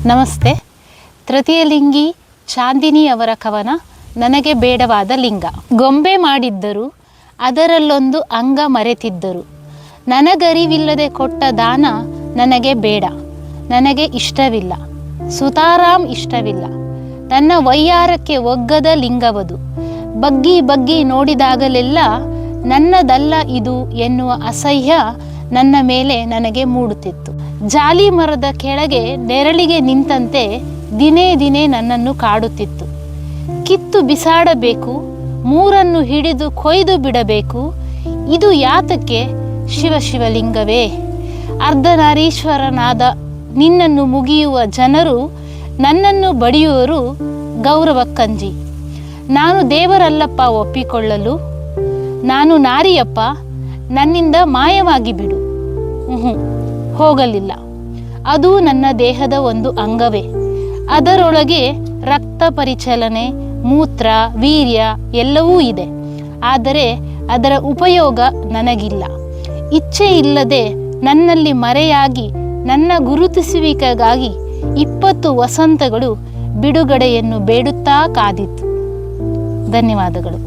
ನಮಸ್ತೆ. ತೃತೀಯಲಿಂಗಿ ಚಾಂದಿನಿ ಅವರ ಕವನ ನನಗೆ ಬೇಡವಾದ ಲಿಂಗ. ಗೊಂಬೆ ಮಾಡಿದ್ದರು, ಅದರಲ್ಲೊಂದು ಅಂಗ ಮರೆತಿದ್ದರು. ನನಗರಿವಿಲ್ಲದೆ ಕೊಟ್ಟ ದಾನ ನನಗೆ ಬೇಡ, ನನಗೆ ಇಷ್ಟವಿಲ್ಲ. ಸುತಾರಾಮ್ ಇಷ್ಟವಿಲ್ಲ. ನನ್ನ ವಯ್ಯಾರಕ್ಕೆ ಒಗ್ಗದ ಲಿಂಗವದು. ಬಗ್ಗಿ ಬಗ್ಗಿ ನೋಡಿದಾಗಲೆಲ್ಲ ನನ್ನದಲ್ಲ ಇದು ಎನ್ನುವ ಅಸಹ್ಯ ನನ್ನ ಮೇಲೆ ನನಗೆ ಮೂಡುತ್ತಿತ್ತು. ಜಾಲಿ ಮರದ ಕೆಳಗೆ ನೆರಳಿಗೆ ನಿಂತಂತೆ ದಿನೇ ದಿನೇ ನನ್ನನ್ನು ಕಾಡುತ್ತಿತ್ತು. ಕಿತ್ತು ಬಿಸಾಡಬೇಕು, ಮೂರನ್ನು ಹಿಡಿದು ಕೊಯ್ದು ಬಿಡಬೇಕು. ಇದು ಯಾತಕ್ಕೆ ಶಿವಶಿವಲಿಂಗವೇ? ಅರ್ಧನಾರೀಶ್ವರನಾದ ನಿನ್ನನ್ನು ಮುಗಿಯುವ ಜನರು ನನ್ನನ್ನು ಬಡಿಯುವರು ಗೌರವಕ್ಕಂಜಿ. ನಾನು ದೇವರಲ್ಲಪ್ಪ ಒಪ್ಪಿಕೊಳ್ಳಲು, ನಾನು ನಾರಿಯಪ್ಪ, ನನ್ನಿಂದ ಮಾಯವಾಗಿ ಬಿಡು. ಹೋಗಲಿಲ್ಲ. ಅದು ನನ್ನ ದೇಹದ ಒಂದು ಅಂಗವೇ. ಅದರೊಳಗೆ ರಕ್ತ ಪರಿಚಲನೆ, ಮೂತ್ರ, ವೀರ್ಯ ಎಲ್ಲವೂ ಇದೆ. ಆದರೆ ಅದರ ಉಪಯೋಗ ನನಗಿಲ್ಲ. ಇಚ್ಛೆ ಇಲ್ಲದೆ ನನ್ನಲ್ಲಿ ಮರೆಯಾಗಿ ನನ್ನ ಗುರುತಿಸುವಿಕೆಗಾಗಿ 20 ವಸಂತಗಳು ಬಿಡುಗಡೆಯನ್ನು ಬೇಡುತ್ತಾ ಕಾದಿತ್ತು. ಧನ್ಯವಾದಗಳು.